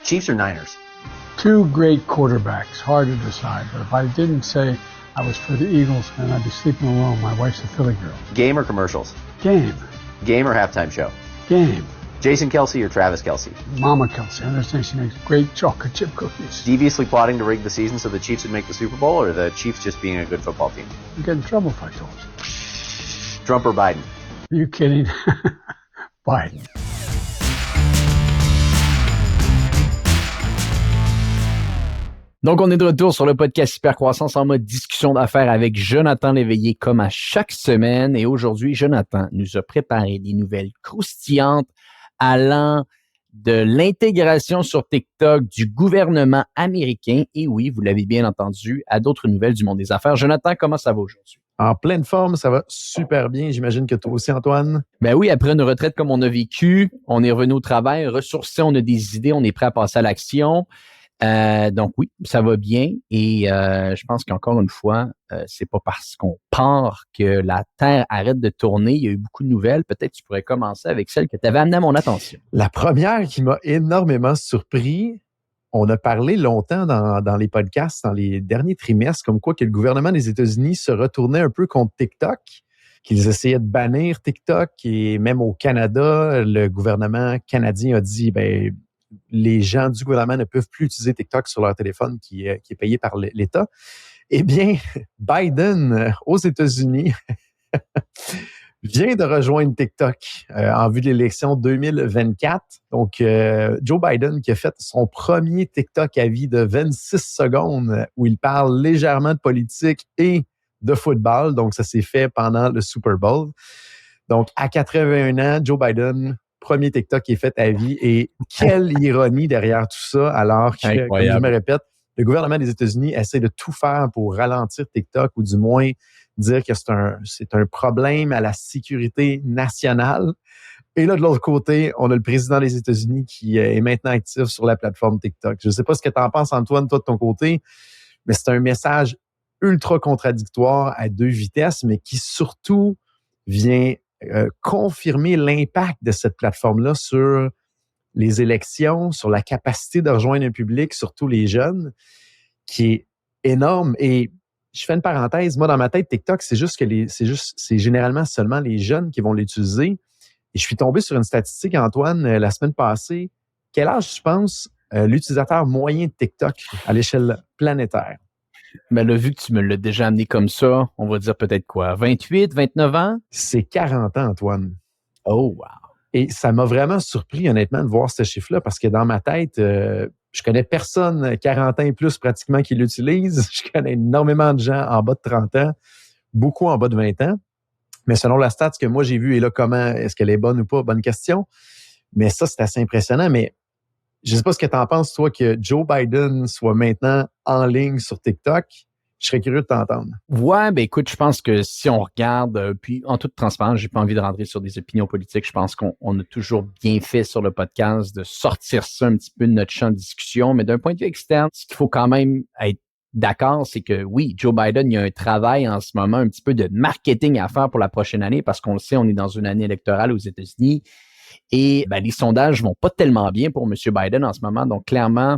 Chiefs or Niners? Two great quarterbacks, hard to decide. But if I didn't say I was for the Eagles, then I'd be sleeping alone. My wife's a Philly girl. Game or commercials? Game. Game or halftime show? Game. Jason Kelce or Travis Kelce? Mama Kelce. I understand she makes great chocolate chip cookies. Deviously plotting to rig the season so the Chiefs would make the Super Bowl, or the Chiefs just being a good football team? I'd get in trouble if I told you. Trump or Biden? Are you kidding? Biden. Donc, on est de retour sur le podcast Hypercroissance en mode discussion d'affaires avec Jonathan Léveillé comme à chaque semaine. Et aujourd'hui, Jonathan nous a préparé des nouvelles croustillantes allant de l'intégration sur TikTok du gouvernement américain. Et oui, vous l'avez bien entendu, à d'autres nouvelles du monde des affaires. Jonathan, comment ça va aujourd'hui? En pleine forme, ça va super bien. J'imagine que toi aussi, Antoine. Ben oui, après une retraite comme on a vécu, on est revenu au travail, ressourcé, on a des idées, on est prêt à passer à l'action. Donc oui, ça va bien et je pense qu'encore une fois, c'est pas parce qu'on part que la Terre arrête de tourner. Il y a eu beaucoup de nouvelles. Peut-être que tu pourrais commencer avec celle que tu avais amenée à mon attention. La première qui m'a énormément surpris, on a parlé longtemps dans les podcasts, dans les derniers trimestres, comme quoi que le gouvernement des États-Unis se retournait un peu contre TikTok, qu'ils essayaient de bannir TikTok et même au Canada, le gouvernement canadien a dit, ben les gens du gouvernement ne peuvent plus utiliser TikTok sur leur téléphone qui est payé par l'État. Eh bien, Biden, aux États-Unis, vient de rejoindre TikTok en vue de l'élection 2024. Donc, Joe Biden qui a fait son premier TikTok à vie de 26 secondes où il parle légèrement de politique et de football. Donc, ça s'est fait pendant le Super Bowl. Donc, à 81 ans, Joe Biden... premier TikTok qui est fait à vie. Et quelle ironie derrière tout ça, alors que, comme je me répète, le gouvernement des États-Unis essaie de tout faire pour ralentir TikTok ou du moins dire que c'est un problème à la sécurité nationale. Et là, de l'autre côté, on a le président des États-Unis qui est maintenant actif sur la plateforme TikTok. Je ne sais pas ce que tu en penses, Antoine, toi, de ton côté, mais c'est un message ultra contradictoire à deux vitesses, mais qui surtout vient confirmer l'impact de cette plateforme-là sur les élections, sur la capacité de rejoindre un public, surtout les jeunes, qui est énorme. Et je fais une parenthèse, moi, dans ma tête, TikTok, c'est généralement seulement les jeunes qui vont l'utiliser. Et je suis tombé sur une statistique, Antoine, la semaine passée. Quel âge, tu penses, l'utilisateur moyen de TikTok à l'échelle planétaire? Ben là, vu que tu me l'as déjà amené comme ça, on va dire peut-être quoi? 28, 29 ans? C'est 40 ans, Antoine. Oh, wow. Et ça m'a vraiment surpris, honnêtement, de voir ce chiffre-là, parce que dans ma tête, je connais personne 40 ans et plus pratiquement qui l'utilise. Je connais énormément de gens en bas de 30 ans, beaucoup en bas de 20 ans. Mais selon la stat que moi j'ai vue, et là, comment, est-ce qu'elle est bonne ou pas? Bonne question. Mais ça, c'est assez impressionnant. Mais je ne sais pas ce que tu en penses, toi, que Joe Biden soit maintenant en ligne sur TikTok. Je serais curieux de t'entendre. Ouais, ben écoute, je pense que si on regarde, puis en toute transparence, j'ai pas envie de rentrer sur des opinions politiques. Je pense qu'on a toujours bien fait sur le podcast de sortir ça un petit peu de notre champ de discussion. Mais d'un point de vue externe, ce qu'il faut quand même être d'accord, c'est que oui, Joe Biden, il y a un travail en ce moment, un petit peu de marketing à faire pour la prochaine année, parce qu'on le sait, on est dans une année électorale aux États-Unis. Et ben, les sondages vont pas tellement bien pour M. Biden en ce moment. Donc, clairement,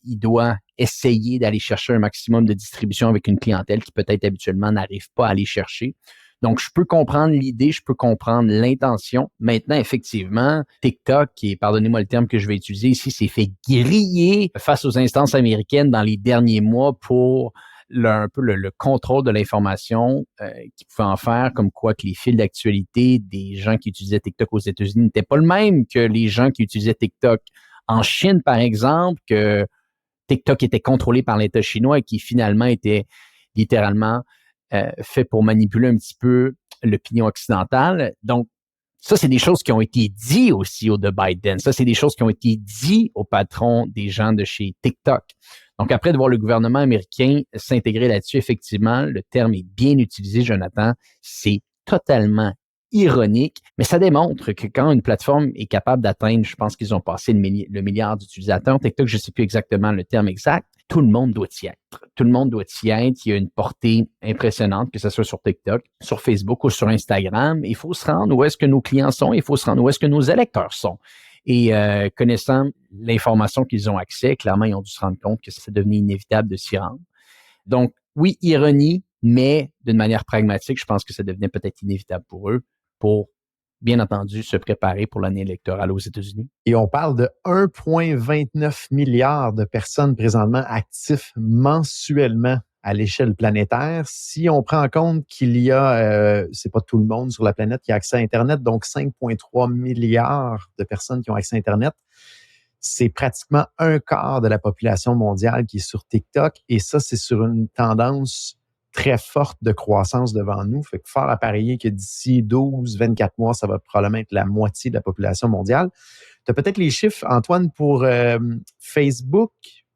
il doit essayer d'aller chercher un maximum de distribution avec une clientèle qui peut-être habituellement n'arrive pas à aller chercher. Donc, je peux comprendre l'idée, je peux comprendre l'intention. Maintenant, effectivement, TikTok, qui est, pardonnez-moi le terme que je vais utiliser ici, s'est fait griller face aux instances américaines dans les derniers mois pour un peu le contrôle de l'information qu'ils pouvaient en faire, comme quoi que les fils d'actualité des gens qui utilisaient TikTok aux États-Unis n'étaient pas le même que les gens qui utilisaient TikTok en Chine, par exemple, que TikTok était contrôlé par l'État chinois et qui finalement était littéralement fait pour manipuler un petit peu l'opinion occidentale. Donc, ça, c'est des choses qui ont été dites au CEO de Biden. Ça, c'est des choses qui ont été dites au patron des gens de chez TikTok. Donc, après de voir le gouvernement américain s'intégrer là-dessus, effectivement, le terme est bien utilisé, Jonathan. C'est totalement ironique, mais ça démontre que quand une plateforme est capable d'atteindre, je pense qu'ils ont passé le milliard d'utilisateurs, TikTok, je ne sais plus exactement le terme exact, tout le monde doit y être. Tout le monde doit y être. Il y a une portée impressionnante, que ce soit sur TikTok, sur Facebook ou sur Instagram. Il faut se rendre où est-ce que nos clients sont, il faut se rendre où est-ce que nos électeurs sont. Et connaissant l'information qu'ils ont accès, clairement, ils ont dû se rendre compte que ça devenait inévitable de s'y rendre. Donc, oui, ironie, mais d'une manière pragmatique, je pense que ça devenait peut-être inévitable pour eux pour, bien entendu, se préparer pour l'année électorale aux États-Unis. Et on parle de 1,29 milliard de personnes présentement actifs mensuellement à l'échelle planétaire. Si on prend en compte qu'il y a, c'est pas tout le monde sur la planète qui a accès à Internet, donc 5,3 milliards de personnes qui ont accès à Internet, c'est pratiquement un quart de la population mondiale qui est sur TikTok. Et ça, c'est sur une tendance très forte de croissance devant nous. Fait que fort à parier que d'ici 12-24 mois, ça va probablement être la moitié de la population mondiale. Tu as peut-être les chiffres, Antoine, pour Facebook,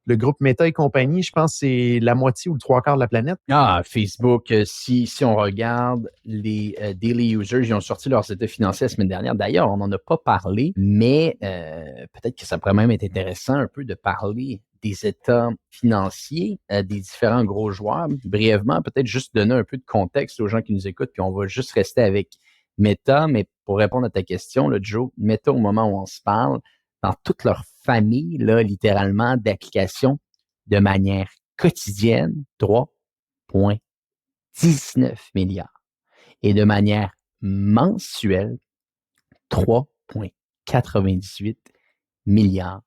le groupe Meta et compagnie. Je pense que c'est la moitié ou le trois quarts de la planète. Facebook, si on regarde les daily users, ils ont sorti leurs états financiers la semaine dernière. D'ailleurs, on n'en a pas parlé, mais peut-être que ça pourrait même être intéressant un peu de parler des états financiers des différents gros joueurs. Brièvement, peut-être juste donner un peu de contexte aux gens qui nous écoutent, puis on va juste rester avec Meta. Mais pour répondre à ta question, là, Joe, Meta, au moment où on se parle, dans toute leur famille, là, littéralement, d'applications de manière quotidienne, 3,19 milliards. Et de manière mensuelle, 3,98 milliards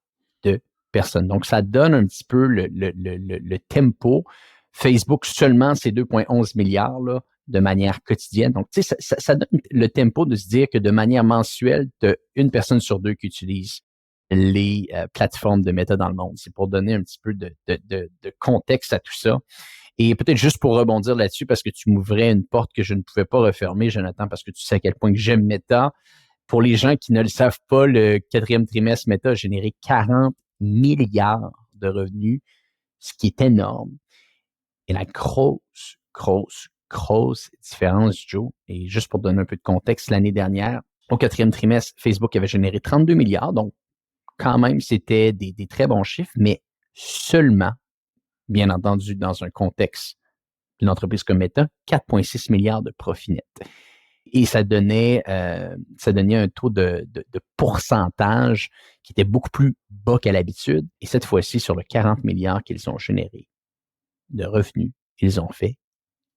de personnes. Donc, ça donne un petit peu le tempo. Facebook seulement, c'est 2,11 milliards là, de manière quotidienne. Donc, tu sais, ça donne le tempo de se dire que de manière mensuelle, tu as une personne sur deux qui utilise les plateformes de Meta dans le monde. C'est pour donner un petit peu de contexte à tout ça. Et peut-être juste pour rebondir là-dessus, parce que tu m'ouvrais une porte que je ne pouvais pas refermer, Jonathan, parce que tu sais à quel point que j'aime Meta. Pour les gens qui ne le savent pas, le quatrième trimestre, Meta a généré 40 milliards de revenus, ce qui est énorme. Et la grosse différence, Joe, et juste pour donner un peu de contexte, l'année dernière, au quatrième trimestre, Facebook avait généré 32 milliards, donc quand même, c'était des très bons chiffres, mais seulement, bien entendu, dans un contexte d'une entreprise comme Meta, 4,6 milliards de profit net. Et ça donnait un taux de pourcentage qui était beaucoup plus bas qu'à l'habitude. Et cette fois-ci, sur le 40 milliards qu'ils ont généré de revenus, ils ont fait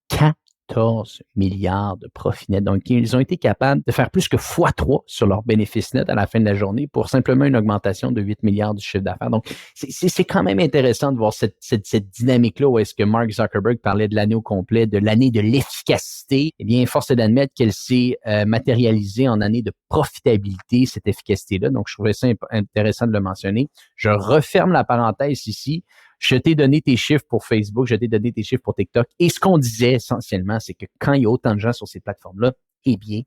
14 milliards de profit net. Donc, ils ont été capables de faire plus que x3 sur leur bénéfice net à la fin de la journée pour simplement une augmentation de 8 milliards du chiffre d'affaires. Donc, c'est quand même intéressant de voir cette dynamique-là où est-ce que Mark Zuckerberg parlait de l'année au complet, de l'année de l'efficacité. Eh bien, force est d'admettre qu'elle s'est matérialisée en année de profitabilité, cette efficacité-là. Donc, je trouvais ça intéressant de le mentionner. Je referme la parenthèse ici. Je t'ai donné tes chiffres pour Facebook, je t'ai donné tes chiffres pour TikTok. Et ce qu'on disait essentiellement, c'est que quand il y a autant de gens sur ces plateformes-là, eh bien, tu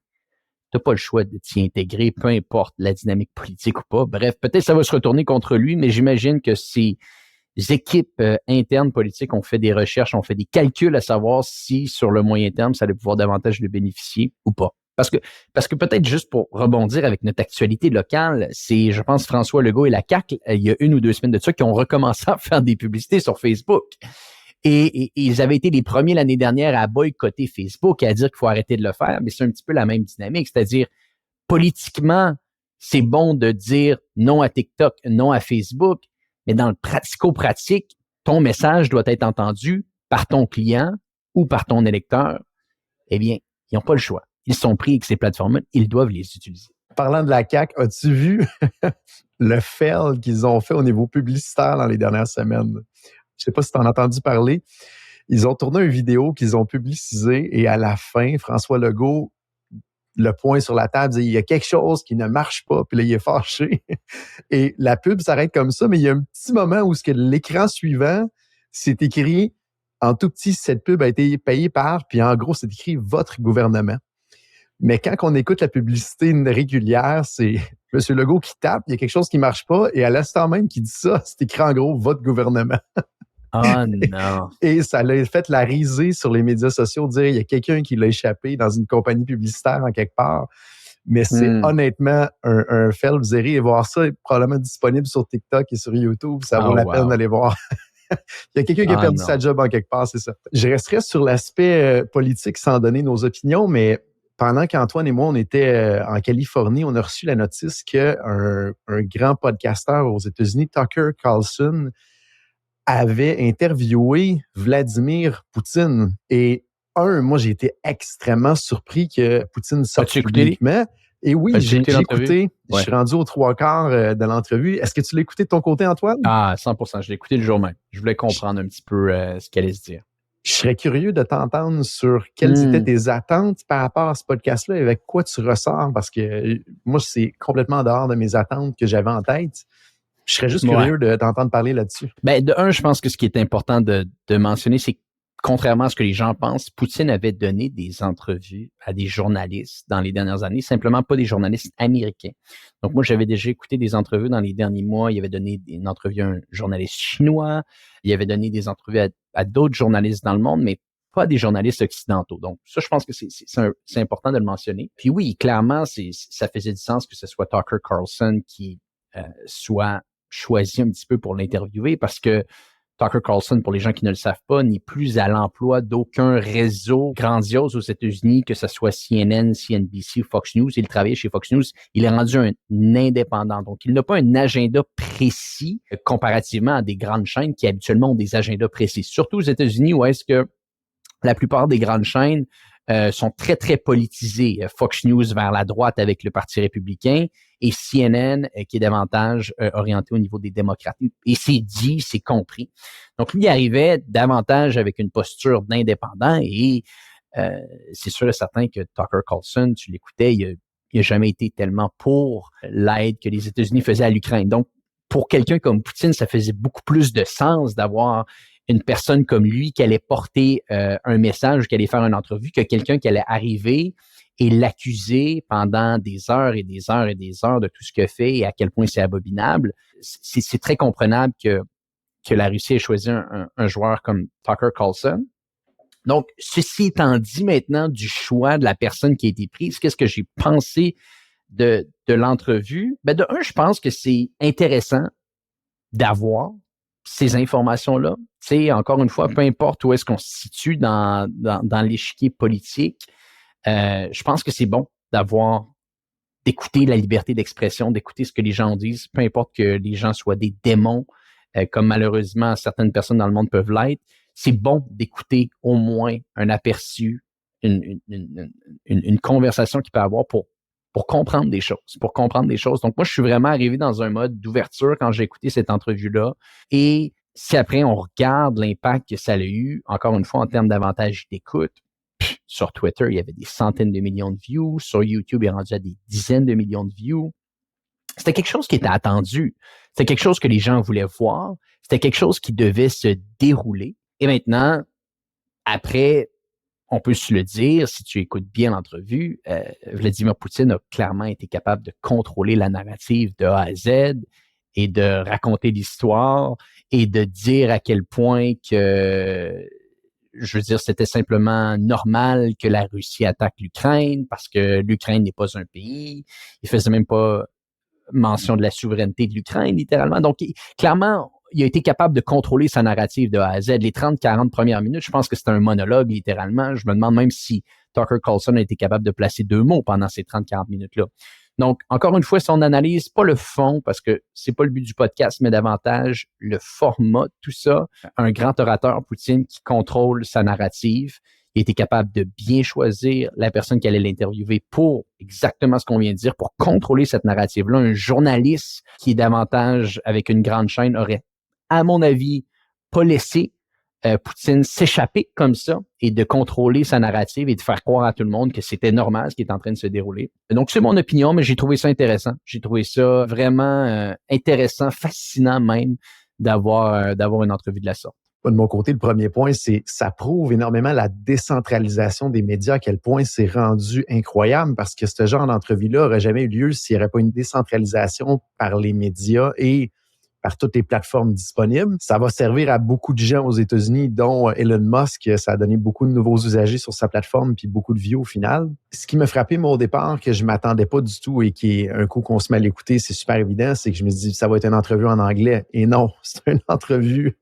n'as pas le choix de t'y intégrer, peu importe la dynamique politique ou pas. Bref, peut-être ça va se retourner contre lui, mais j'imagine que ces équipes internes politiques ont fait des recherches, ont fait des calculs à savoir si, sur le moyen terme, ça allait pouvoir davantage le bénéficier ou pas. Parce que peut-être juste pour rebondir avec notre actualité locale, c'est, je pense, François Legault et la CAQ, il y a 1 ou 2 semaines de ça, qui ont recommencé à faire des publicités sur Facebook. Et ils avaient été les premiers l'année dernière à boycotter Facebook et à dire qu'il faut arrêter de le faire, mais c'est un petit peu la même dynamique, c'est-à-dire, politiquement, c'est bon de dire non à TikTok, non à Facebook, mais dans le pratico-pratique, ton message doit être entendu par ton client ou par ton électeur. Eh bien, ils n'ont pas le choix. Ils sont pris avec ces plateformes-là, ils doivent les utiliser. Parlant de la CAQ, as-tu vu le fail qu'ils ont fait au niveau publicitaire dans les dernières semaines? Je ne sais pas si tu en as entendu parler. Ils ont tourné une vidéo qu'ils ont publicisée et à la fin, François Legault, le poing sur la table, dit « Il y a quelque chose qui ne marche pas », puis là, il est fâché. Et la pub s'arrête comme ça, mais il y a un petit moment où l'écran suivant, c'est écrit en tout petit, cette pub a été payée par, puis en gros, c'est écrit « Votre gouvernement ». Mais quand on écoute la publicité régulière, c'est M. Legault qui tape, il y a quelque chose qui ne marche pas, et à l'instant même qu'il dit ça, c'est écrit en gros « Votre gouvernement ». Oh non! Et ça l'a fait la risée sur les médias sociaux, dire il y a quelqu'un qui l'a échappé dans une compagnie publicitaire en quelque part. Mais c'est honnêtement un fail. Vous irez voir ça, probablement disponible sur TikTok et sur YouTube. Ça vaut la peine d'aller voir. Il y a quelqu'un qui a perdu sa job en quelque part, c'est ça. Je resterai sur l'aspect politique sans donner nos opinions, mais pendant qu'Antoine et moi, on était en Californie, on a reçu la notice qu'un grand podcasteur aux États-Unis, Tucker Carlson, avait interviewé Vladimir Poutine. Et moi, j'ai été extrêmement surpris que Poutine sorte As-tu écouté? publiquement. Et oui, As-tu j'ai écouté l'entrevue? écouté. Je Ouais. suis rendu aux 3/4 de l'entrevue. Est-ce que tu l'as écouté de ton côté, Antoine? Ah, 100%. Je l'ai écouté le jour même. Je voulais comprendre un petit peu ce qu'elle allait se dire. Je serais curieux de t'entendre sur quelles étaient tes attentes par rapport à ce podcast-là et avec quoi tu ressors, parce que moi, c'est complètement en dehors de mes attentes que j'avais en tête. Je serais juste curieux de t'entendre parler là-dessus. Ben, de un, je pense que ce qui est important de mentionner, c'est que contrairement à ce que les gens pensent, Poutine avait donné des entrevues à des journalistes dans les dernières années, simplement pas des journalistes américains. Donc moi, j'avais déjà écouté des entrevues dans les derniers mois. Il avait donné une entrevue à un journaliste chinois. Il avait donné des entrevues à d'autres journalistes dans le monde, mais pas des journalistes occidentaux. Donc ça, je pense que c'est important de le mentionner. Puis oui, clairement, ça faisait du sens que ce soit Tucker Carlson qui soit choisi un petit peu pour l'interviewer, parce que Tucker Carlson, pour les gens qui ne le savent pas, n'est plus à l'emploi d'aucun réseau grandiose aux États-Unis, que ce soit CNN, CNBC, Fox News. Il travaillait chez Fox News. Il est rendu un indépendant. Donc, il n'a pas un agenda précis comparativement à des grandes chaînes qui habituellement ont des agendas précis. Surtout aux États-Unis, où est-ce que la plupart des grandes chaînes sont très, très politisées. Fox News vers la droite avec le Parti républicain et CNN qui est davantage orienté au niveau des démocrates. Et c'est dit, c'est compris. Donc, lui, il arrivait davantage avec une posture d'indépendant et c'est sûr et certain que Tucker Carlson, tu l'écoutais, il n'a jamais été tellement pour l'aide que les États-Unis faisaient à l'Ukraine. Donc, pour quelqu'un comme Poutine, ça faisait beaucoup plus de sens d'avoir une personne comme lui qui allait porter un message, qui allait faire une entrevue, que quelqu'un qui allait arriver et l'accuser pendant des heures et des heures et des heures de tout ce qu'il fait et à quel point c'est abominable. C'est très comprenable que la Russie ait choisi un joueur comme Tucker Carlson. Donc, ceci étant dit maintenant du choix de la personne qui a été prise, qu'est-ce que j'ai pensé de l'entrevue? Ben, de un, je pense que c'est intéressant d'avoir ces informations-là. Tu sais, encore une fois, peu importe où est-ce qu'on se situe dans l'échiquier politique, je pense que c'est bon d'écouter la liberté d'expression, d'écouter ce que les gens disent, peu importe que les gens soient des démons, comme malheureusement certaines personnes dans le monde peuvent l'être. C'est bon d'écouter au moins un aperçu, une conversation qu'il peut avoir pour comprendre des choses, Donc, moi, je suis vraiment arrivé dans un mode d'ouverture quand j'ai écouté cette entrevue-là. Et si après, on regarde l'impact que ça a eu, encore une fois, en termes d'avantages d'écoute, sur Twitter, il y avait des centaines de millions de views. Sur YouTube, il est rendu à des dizaines de millions de views. C'était quelque chose qui était attendu. C'était quelque chose que les gens voulaient voir. C'était quelque chose qui devait se dérouler. Et maintenant, après, on peut se le dire, si tu écoutes bien l'entrevue, Vladimir Poutine a clairement été capable de contrôler la narrative de A à Z et de raconter l'histoire et de dire à quel point que, je veux dire, c'était simplement normal que la Russie attaque l'Ukraine parce que l'Ukraine n'est pas un pays. Il faisait même pas mention de la souveraineté de l'Ukraine, littéralement. Donc, clairement, il a été capable de contrôler sa narrative de A à Z. Les 30-40 premières minutes, je pense que c'était un monologue, littéralement. Je me demande même si Tucker Carlson a été capable de placer 2 mots pendant ces 30-40 minutes-là. Donc, encore une fois, si on analyse pas le fond, parce que c'est pas le but du podcast, mais davantage le format, tout ça, un grand orateur, Poutine, qui contrôle sa narrative, il était capable de bien choisir la personne qui allait l'interviewer pour exactement ce qu'on vient de dire, pour contrôler cette narrative-là. Un journaliste qui est davantage avec une grande chaîne aurait, à mon avis, pas laissé Poutine s'échapper comme ça et de contrôler sa narrative et de faire croire à tout le monde que c'était normal ce qui est en train de se dérouler. Donc, c'est mon opinion, mais j'ai trouvé ça intéressant. J'ai trouvé ça vraiment intéressant, fascinant même d'avoir une entrevue de la sorte. De mon côté, le premier point, c'est ça prouve énormément la décentralisation des médias, à quel point c'est rendu incroyable, parce que ce genre d'entrevue-là n'aurait jamais eu lieu s'il n'y aurait pas une décentralisation par les médias et par toutes les plateformes disponibles. Ça va servir à beaucoup de gens aux États-Unis, dont Elon Musk. Ça a donné beaucoup de nouveaux usagers sur sa plateforme puis beaucoup de vues au final. Ce qui m'a frappé, moi, au départ, que je m'attendais pas du tout et qui est un coup qu'on se met à l'écouter, c'est super évident, c'est que je me dis ça va être une entrevue en anglais. Et non, c'est une entrevue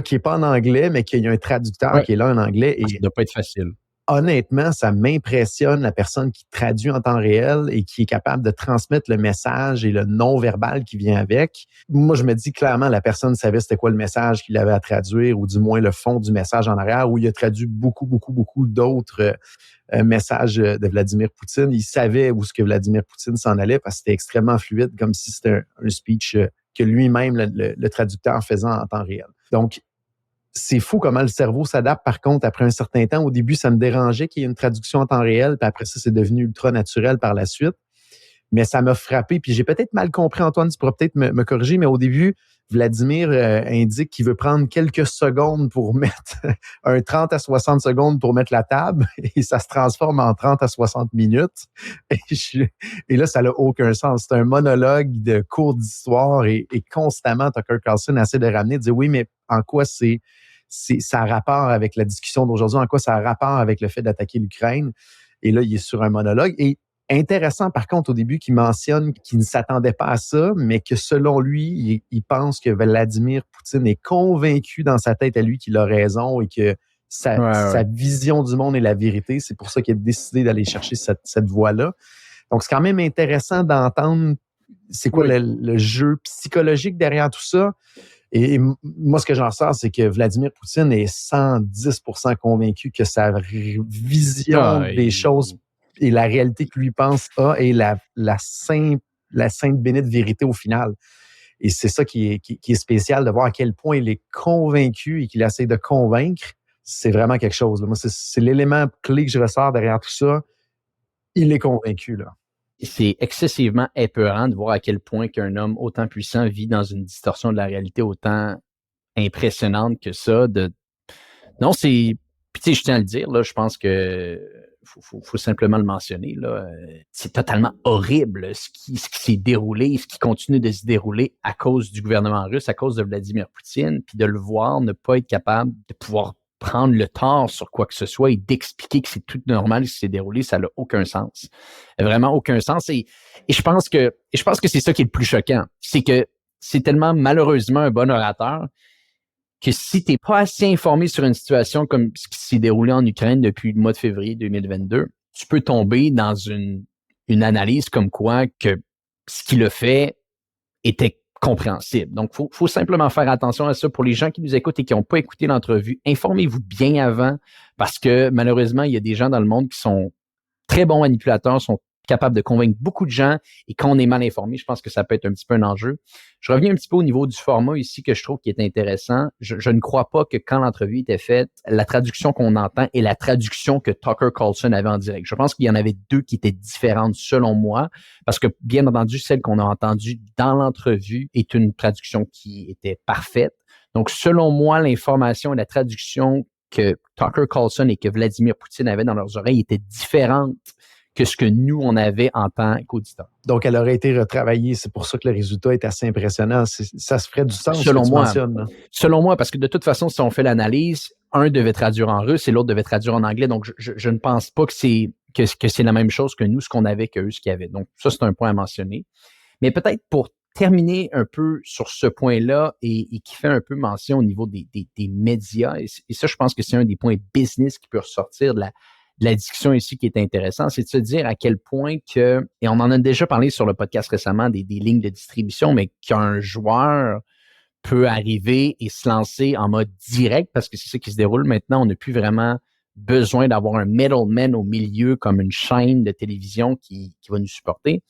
qui n'est pas en anglais, mais qu'il y a un traducteur qui est là en anglais. Et ça ne doit pas être facile. honnêtement, ça m'impressionne la personne qui traduit en temps réel et qui est capable de transmettre le message et le non-verbal qui vient avec. Moi, je me dis clairement, la personne savait c'était quoi le message qu'il avait à traduire ou du moins le fond du message en arrière, où il a traduit beaucoup d'autres messages de Vladimir Poutine. Il savait où ce que Vladimir Poutine s'en allait parce que c'était extrêmement fluide, comme si c'était un speech que lui-même, le traducteur, faisait en temps réel. Donc, c'est fou comment le cerveau s'adapte, par contre, après un certain temps. Au début, ça me dérangeait qu'il y ait une traduction en temps réel, puis après ça, c'est devenu ultra naturel par la suite. Mais ça m'a frappé, puis j'ai peut-être mal compris, Antoine, tu pourras peut-être me corriger, mais au début, Vladimir indique qu'il veut prendre quelques secondes pour mettre un 30 à 60 secondes pour mettre la table, et ça se transforme en 30 à 60 minutes. Et là, ça n'a aucun sens. C'est un monologue de cours d'histoire et constamment, Tucker Carlson essaie de ramener, de dire oui, mais en quoi ça a rapport avec la discussion d'aujourd'hui, en quoi ça a rapport avec le fait d'attaquer l'Ukraine. Et là, il est sur un monologue. Et intéressant, par contre, au début, qu'il mentionne qu'il ne s'attendait pas à ça, mais que selon lui, il pense que Vladimir Poutine est convaincu dans sa tête à lui qu'il a raison et que sa vision du monde est la vérité. C'est pour ça qu'il a décidé d'aller chercher cette voie-là. Donc, c'est quand même intéressant d'entendre c'est quoi le jeu psychologique derrière tout ça. Et moi, ce que j'en ressors, c'est que Vladimir Poutine est 110% convaincu que sa vision des choses et la réalité que lui pense est la sainte bénite vérité au final. Et c'est ça qui est spécial, de voir à quel point il est convaincu et qu'il essaie de convaincre. C'est vraiment quelque chose. Là. Moi, c'est l'élément clé que je ressors derrière tout ça. Il est convaincu, là. C'est excessivement épeurant de voir à quel point qu'un homme autant puissant vit dans une distorsion de la réalité autant impressionnante que ça. Non, c'est... Puis tu sais, je tiens à le dire, là, je pense que faut simplement le mentionner, là. C'est totalement horrible ce qui s'est déroulé, ce qui continue de se dérouler à cause du gouvernement russe, à cause de Vladimir Poutine, puis de le voir ne pas être capable de pouvoir prendre le tort sur quoi que ce soit et d'expliquer que c'est tout normal ce qui s'est déroulé, ça n'a aucun sens. Vraiment aucun sens. Et je pense que c'est ça qui est le plus choquant. C'est que c'est tellement malheureusement un bon orateur que si t'es pas assez informé sur une situation comme ce qui s'est déroulé en Ukraine depuis le mois de février 2022, tu peux tomber dans une analyse comme quoi que ce qu'il a fait était compréhensible. Donc, faut simplement faire attention à ça. Pour les gens qui nous écoutent et qui n'ont pas écouté l'entrevue, informez-vous bien avant parce que malheureusement, il y a des gens dans le monde qui sont très bons manipulateurs, sont capables de convaincre beaucoup de gens et quand on est mal informé, je pense que ça peut être un petit peu un enjeu. Je reviens un petit peu au niveau du format ici que je trouve qui est intéressant. Je ne crois pas que quand l'entrevue était faite, la traduction qu'on entend est la traduction que Tucker Carlson avait en direct. Je pense qu'il y en avait deux qui étaient différentes selon moi parce que bien entendu, celle qu'on a entendue dans l'entrevue est une traduction qui était parfaite. Donc selon moi, l'information et la traduction que Tucker Carlson et que Vladimir Poutine avaient dans leurs oreilles étaient différentes que ce que nous, on avait en tant qu'auditeurs. Donc, elle aurait été retravaillée. C'est pour ça que le résultat est assez impressionnant. Ça se ferait du sens, selon moi, mentionnes. Selon moi, parce que de toute façon, si on fait l'analyse, un devait traduire en russe et l'autre devait traduire en anglais. Donc, je ne pense pas que c'est la même chose que nous, ce qu'on avait, que eux, ce qu'ils avaient. Donc, ça, c'est un point à mentionner. Mais peut-être pour terminer un peu sur ce point-là et qui fait un peu mention au niveau des médias, et ça, je pense que c'est un des points business qui peut ressortir de la discussion ici qui est intéressant, c'est de se dire à quel point que, et on en a déjà parlé sur le podcast récemment, des lignes de distribution, mais qu'un joueur peut arriver et se lancer en mode direct, parce que c'est ça qui se déroule maintenant, on n'a plus vraiment besoin d'avoir un middleman au milieu comme une chaîne de télévision qui va nous supporter,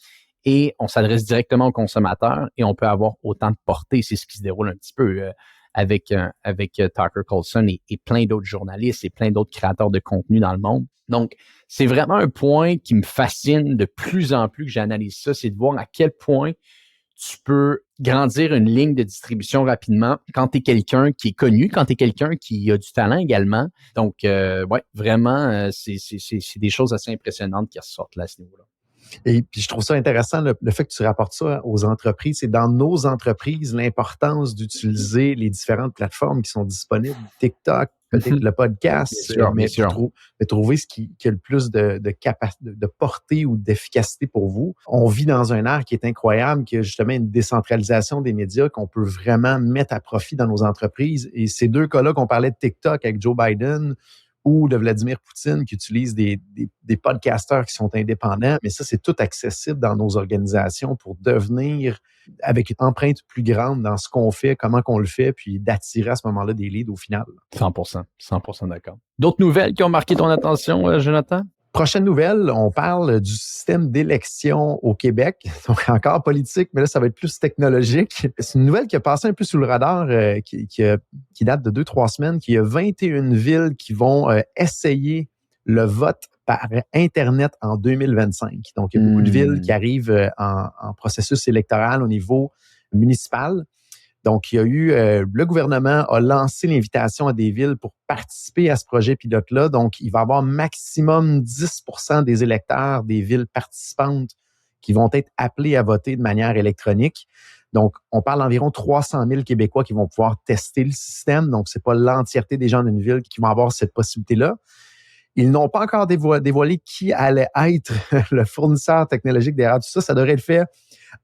et on s'adresse directement au consommateur et on peut avoir autant de portée, c'est ce qui se déroule un petit peu avec Tucker Carlson et plein d'autres journalistes et plein d'autres créateurs de contenu dans le monde. Donc, c'est vraiment un point qui me fascine de plus en plus que j'analyse ça, c'est de voir à quel point tu peux grandir une ligne de distribution rapidement quand tu es quelqu'un qui est connu, quand tu es quelqu'un qui a du talent également. Donc, ouais, vraiment, c'est des choses assez impressionnantes qui ressortent là à ce niveau-là. Et puis, je trouve ça intéressant, le fait que tu rapportes ça aux entreprises. C'est dans nos entreprises l'importance d'utiliser les différentes plateformes qui sont disponibles. TikTok, peut-être le podcast, mais trouver ce qui a le plus de portée ou d'efficacité pour vous. On vit dans un ère qui est incroyable, qui a justement une décentralisation des médias qu'on peut vraiment mettre à profit dans nos entreprises. Et ces deux cas-là qu'on parlait de TikTok avec Joe Biden, ou de Vladimir Poutine qui utilise des podcasteurs qui sont indépendants. Mais ça, c'est tout accessible dans nos organisations pour devenir avec une empreinte plus grande dans ce qu'on fait, comment qu'on le fait, puis d'attirer à ce moment-là des leads au final. 100% d'accord. D'autres nouvelles qui ont marqué ton attention, Jonathan? Prochaine nouvelle, on parle du système d'élection au Québec. Donc, encore politique, mais là, ça va être plus technologique. C'est une nouvelle qui a passé un peu sous le radar, qui date de 2-3 semaines, qu'il y a 21 villes qui vont essayer le vote par Internet en 2025. Donc, il y a beaucoup de villes qui arrivent en processus électoral au niveau municipal. Donc, il y a eu, le gouvernement a lancé l'invitation à des villes pour participer à ce projet pilote-là. Donc, il va y avoir maximum 10% des électeurs des villes participantes qui vont être appelés à voter de manière électronique. Donc, on parle d'environ 300 000 Québécois qui vont pouvoir tester le système. Donc, c'est pas l'entièreté des gens d'une ville qui vont avoir cette possibilité-là. Ils n'ont pas encore dévoilé qui allait être le fournisseur technologique derrière tout ça. Ça devrait être fait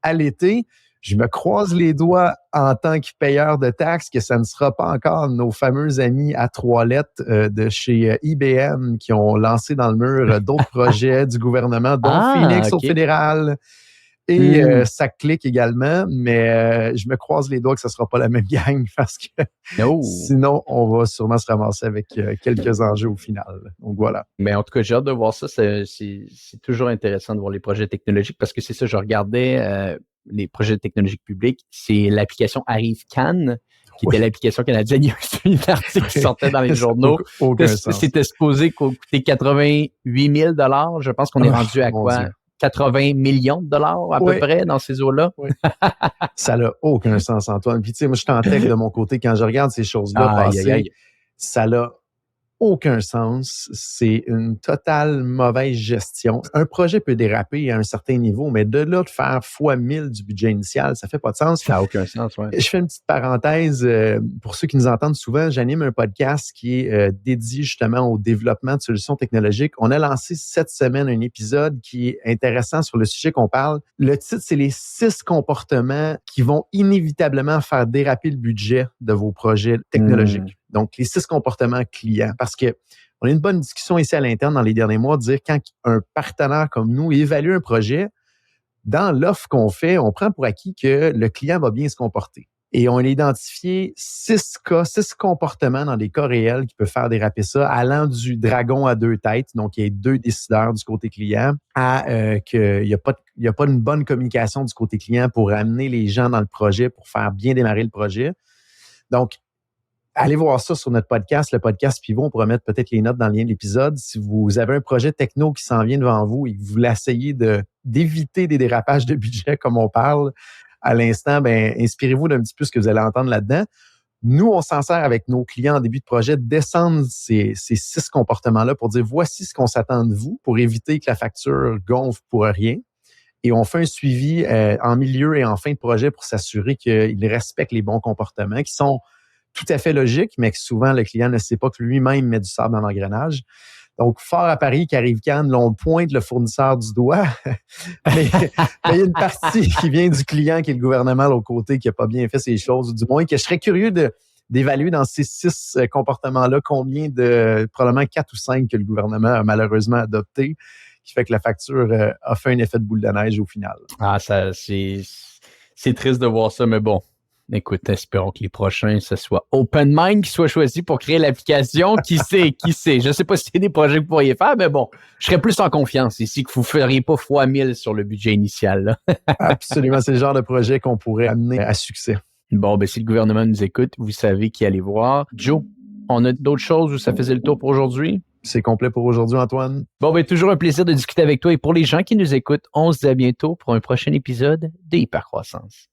à l'été. Je me croise les doigts en tant que payeur de taxes que ça ne sera pas encore nos fameux amis à 3 lettres de chez IBM qui ont lancé dans le mur d'autres projets du gouvernement, dont Phoenix au fédéral. Et ça clique également, mais je me croise les doigts que ce ne sera pas la même gang parce que sinon, on va sûrement se ramasser avec quelques enjeux au final. Donc voilà. Mais en tout cas, j'ai hâte de voir ça. C'est toujours intéressant de voir les projets technologiques parce que c'est ça, je regardais les projets technologiques publics. C'est l'application ArriveCan, qui était l'application canadienne. Il y a eu une article qui sortait dans les journaux. C'était supposé coûter 88 000 $. Je pense qu'on est rendu à quoi? Dieu. 80 millions de dollars à peu près dans ces eaux-là. Oui. Ça n'a aucun sens, Antoine. Puis tu sais, moi, je suis en tête de mon côté quand je regarde ces choses-là passer. Ça n'a aucun sens. C'est une totale mauvaise gestion. Un projet peut déraper à un certain niveau, mais de là de faire fois 1000 du budget initial, ça fait pas de sens. Ça n'a aucun sens, oui. Je fais une petite parenthèse. Pour ceux qui nous entendent souvent, j'anime un podcast qui est dédié justement au développement de solutions technologiques. On a lancé cette semaine un épisode qui est intéressant sur le sujet qu'on parle. Le titre, c'est les 6 comportements qui vont inévitablement faire déraper le budget de vos projets technologiques. Donc, les 6 comportements clients. Parce que on a une bonne discussion ici à l'interne dans les derniers mois de dire quand un partenaire comme nous évalue un projet, dans l'offre qu'on fait, on prend pour acquis que le client va bien se comporter. Et on a identifié 6 comportements dans des cas réels qui peuvent faire déraper ça, allant du dragon à 2 têtes, donc il y a 2 décideurs du côté client, à qu'il n'y a pas une bonne communication du côté client pour amener les gens dans le projet, pour faire bien démarrer le projet. Donc, allez voir ça sur notre podcast, le podcast Pivot. On pourra mettre peut-être les notes dans le lien de l'épisode. Si vous avez un projet techno qui s'en vient devant vous et que vous voulez essayer d'éviter des dérapages de budget comme on parle à l'instant, inspirez-vous d'un petit peu ce que vous allez entendre là-dedans. Nous, on s'en sert avec nos clients en début de projet de descendre ces 6 comportements-là pour dire voici ce qu'on s'attend de vous pour éviter que la facture gonfle pour rien. Et on fait un suivi en milieu et en fin de projet pour s'assurer qu'ils respectent les bons comportements qui sont tout à fait logiques, mais que souvent le client ne sait pas que lui-même met du sable dans l'engrenage. Donc, fort à Paris, qu'ArriveCan, l'on pointe le fournisseur du doigt, mais il y a une partie qui vient du client, qui est le gouvernement de l'autre côté, qui n'a pas bien fait ses choses, ou du moins que je serais curieux d'évaluer dans ces 6 comportements-là combien probablement 4 ou 5 que le gouvernement a malheureusement adopté, qui fait que la facture a fait un effet de boule de neige au final. Ah, ça, c'est triste de voir ça, mais bon. Écoute, espérons que les prochains, ce soit OpenMind qui soit choisi pour créer l'application. Qui sait? Je ne sais pas si c'est des projets que vous pourriez faire, mais bon, je serais plus en confiance ici que vous ne feriez pas fois 1000 sur le budget initial. Là. Absolument, c'est le genre de projet qu'on pourrait amener à succès. Bon, si le gouvernement nous écoute, vous savez qui aller voir. Joe, on a d'autres choses où ça faisait le tour pour aujourd'hui? C'est complet pour aujourd'hui, Antoine. Bon, toujours un plaisir de discuter avec toi. Et pour les gens qui nous écoutent, on se dit à bientôt pour un prochain épisode de Hypercroissance.